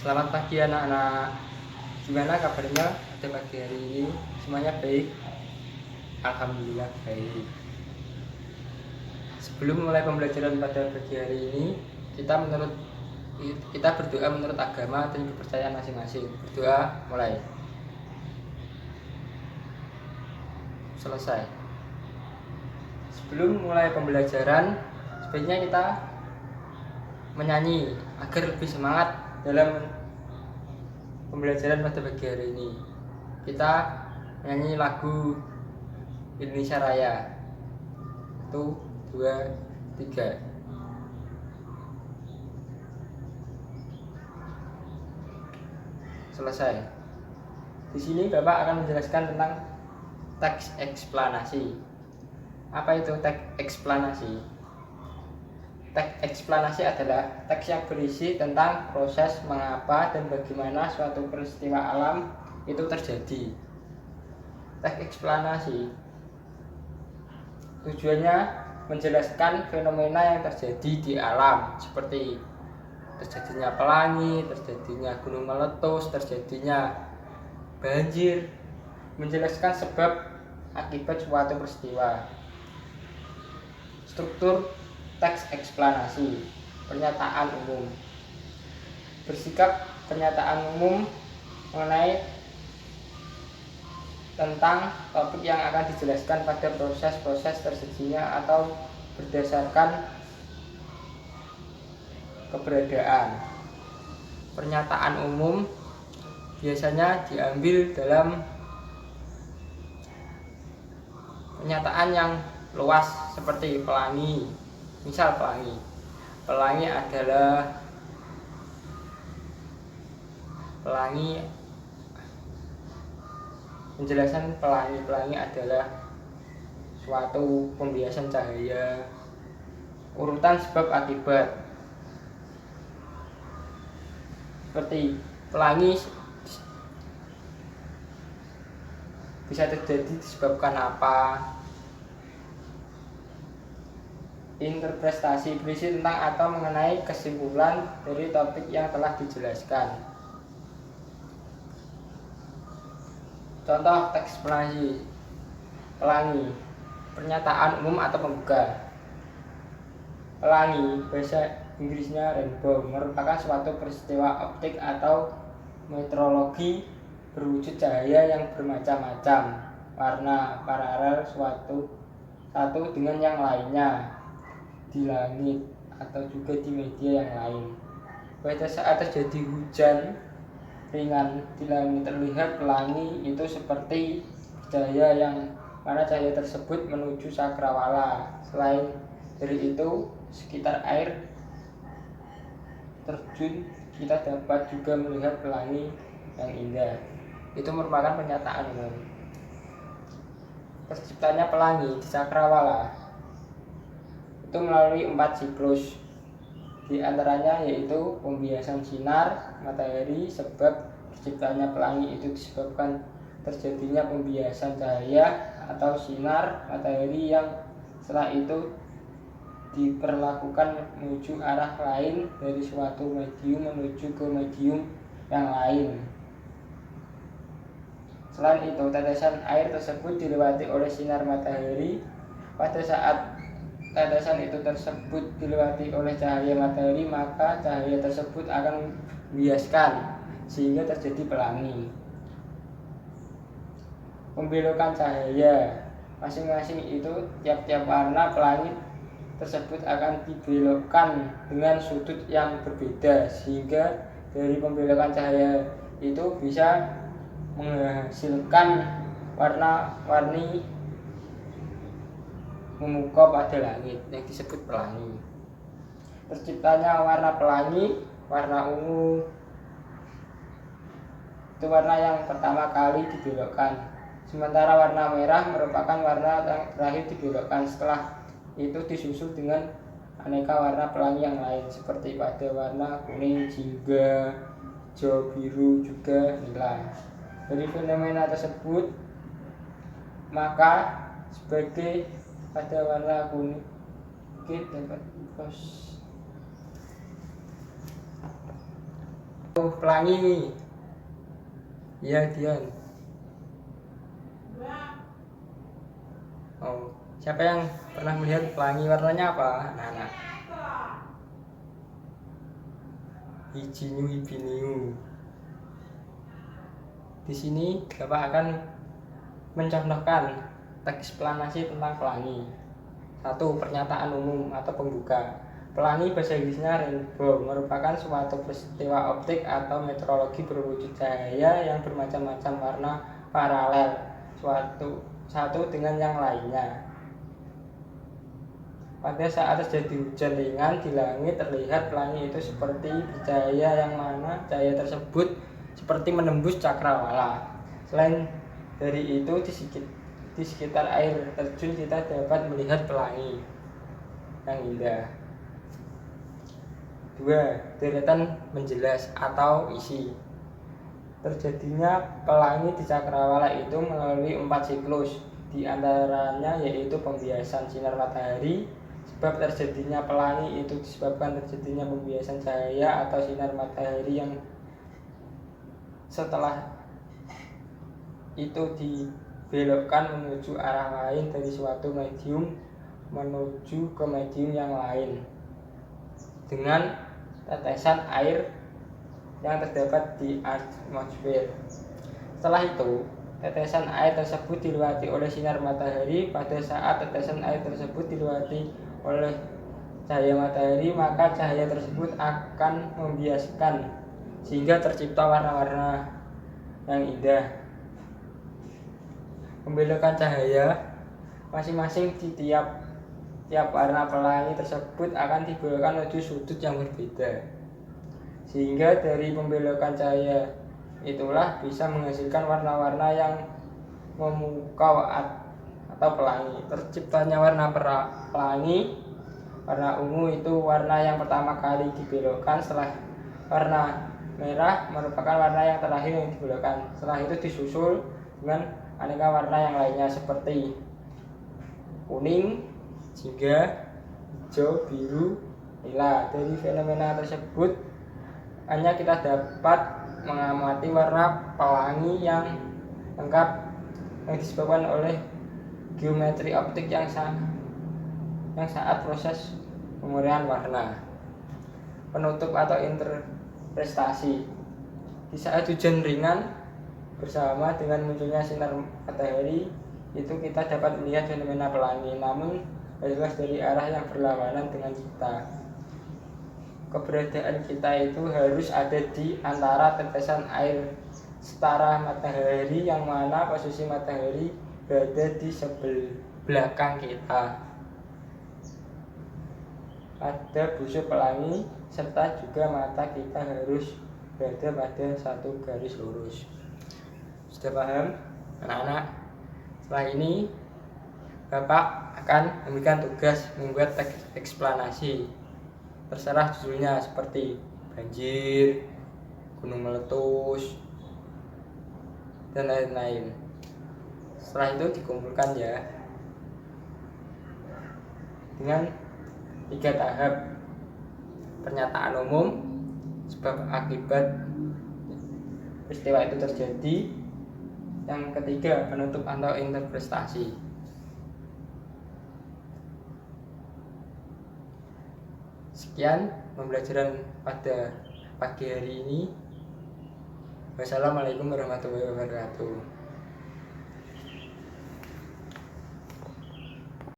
Selamat pagi anak-anak. Gimana kabarnya pada pagi hari ini? Semuanya baik? Alhamdulillah baik. Sebelum mulai pembelajaran pada pagi hari ini, kita berdoa menurut agama dan kepercayaan masing-masing. Berdoa mulai. Selesai. Sebelum mulai pembelajaran, sebaiknya kita menyanyi agar lebih semangat dalam pembelajaran pada pagi hari ini. Kita nyanyi lagu Indonesia Raya. 1, 2, 3. Selesai. Di sini Bapak akan menjelaskan tentang teks eksplanasi. Apa itu teks eksplanasi? Teks eksplanasi adalah teks yang berisi tentang proses mengapa dan bagaimana suatu peristiwa alam itu terjadi. Teks eksplanasi tujuannya menjelaskan fenomena yang terjadi di alam, seperti terjadinya pelangi, terjadinya gunung meletus, terjadinya banjir, menjelaskan sebab akibat suatu peristiwa. Struktur teks eksplanasi. Pernyataan umum. Bersikap pernyataan umum mengenai tentang topik yang akan dijelaskan pada proses-proses terjadinya atau berdasarkan keberadaan. Pernyataan umum biasanya diambil dalam pernyataan yang luas seperti pelangi. Misal pelangi adalah penjelasan pelangi adalah suatu pembiasan cahaya. Urutan sebab akibat, seperti pelangi bisa terjadi disebabkan apa. Interpretasi berisi tentang atau mengenai kesimpulan dari topik yang telah dijelaskan. Contoh teks eksplanasi pelangi. Pernyataan umum atau pembuka. Pelangi, bahasa Inggrisnya rainbow, merupakan suatu peristiwa optik atau meteorologi berwujud cahaya yang bermacam-macam warna paralel satu dengan yang lainnya di langit atau juga di media yang lain. Pada saat terjadi hujan ringan di langit, terlihat pelangi itu seperti cahaya yang mana cahaya tersebut menuju cakrawala. Selain dari itu, sekitar air terjun kita dapat juga melihat pelangi yang indah. Itu merupakan pernyataan umum. Terciptanya pelangi di cakrawala itu melalui 4 siklus, di antaranya yaitu pembiasan sinar matahari. Sebab terciptanya pelangi itu disebabkan terjadinya pembiasan cahaya atau sinar matahari yang setelah itu diperlakukan menuju arah lain dari suatu medium menuju ke medium yang lain. Selain itu, tetesan air tersebut dilewati oleh sinar matahari. Pada saat tetesan itu tersebut dilewati oleh cahaya matahari, maka cahaya tersebut akan membiaskan sehingga terjadi pelangi. Pembelokan cahaya masing-masing itu, tiap-tiap warna pelangi tersebut akan dibelokkan dengan sudut yang berbeda, sehingga dari pembelokan cahaya itu bisa menghasilkan warna-warni memukau pada langit yang disebut pelangi. Terciptanya warna pelangi, warna ungu itu warna yang pertama kali dibelokkan, sementara warna merah merupakan warna yang terakhir dibelokkan. Setelah itu disusul dengan aneka warna pelangi yang lain, seperti pada warna kuning, jingga, hijau, biru, juga nila. Dari fenomena tersebut, maka sebagai pada warna kuning dapat Pelangi. Iya, Dion. Oh, siapa yang pernah melihat pelangi warnanya apa, anak-anak? Hijinu ibiniu. Di sini Bapak akan mencontohkan teks eksplanasi tentang pelangi. 1. Pernyataan umum atau pembuka. Pelangi bahasa Inggrisnya rainbow merupakan suatu peristiwa optik atau meteorologi berwujud cahaya yang bermacam-macam warna paralel satu dengan yang lainnya. Pada saat terjadi hujan ringan di langit, terlihat pelangi itu seperti cahaya yang mana cahaya tersebut seperti menembus cakrawala. Selain dari itu, di sekitar air terjun kita dapat melihat pelangi yang indah. 2. Deretan menjelas atau isi. Terjadinya pelangi di cakrawala itu melalui 4 siklus, di antaranya yaitu pembiasan sinar matahari. Sebab terjadinya pelangi itu disebabkan terjadinya pembiasan cahaya atau sinar matahari yang setelah itu dibelokkan menuju arah lain dari suatu medium menuju ke medium yang lain dengan tetesan air yang terdapat di atmosfer. Setelah itu, tetesan air tersebut dilewati oleh sinar matahari. Pada saat tetesan air tersebut dilewati oleh cahaya matahari, maka cahaya tersebut akan membiaskan sehingga tercipta warna-warna yang indah. Pembelokan cahaya masing-masing di tiap warna pelangi tersebut akan dibelokkan menuju sudut yang berbeda, sehingga dari pembelokan cahaya itulah bisa menghasilkan warna-warna yang memukau atau pelangi. Terciptanya warna pelangi, warna ungu itu warna yang pertama kali dibelokkan. Setelah warna merah merupakan warna yang terakhir yang dibelokkan. Setelah itu disusul dengan aneka warna yang lainnya seperti kuning, jingga, hijau, biru, nila. Dari fenomena tersebut hanya kita dapat mengamati warna pelangi yang lengkap yang disebabkan oleh geometri optik yang saat proses pemurnian warna. Penutup atau interpretasi. Di saat hujan ringan bersama dengan munculnya sinar matahari itu kita dapat melihat fenomena pelangi, namun jelas dari arah yang berlawanan dengan kita. Keberadaan kita itu harus ada di antara tetesan air setara matahari, yang mana posisi matahari berada di belakang kita pada busur pelangi, serta juga mata kita harus berada pada satu garis lurus. Sudah paham, anak-anak? Setelah ini Bapak akan memberikan tugas membuat teks eksplanasi. Terserah judulnya seperti banjir, gunung meletus, dan lain-lain. Setelah itu dikumpulkan ya dengan 3 tahap: pernyataan umum, sebab akibat peristiwa itu terjadi. Yang ketiga, penutup atau interpretasi. Sekian pembelajaran pada pagi hari ini. Wassalamualaikum warahmatullahi wabarakatuh.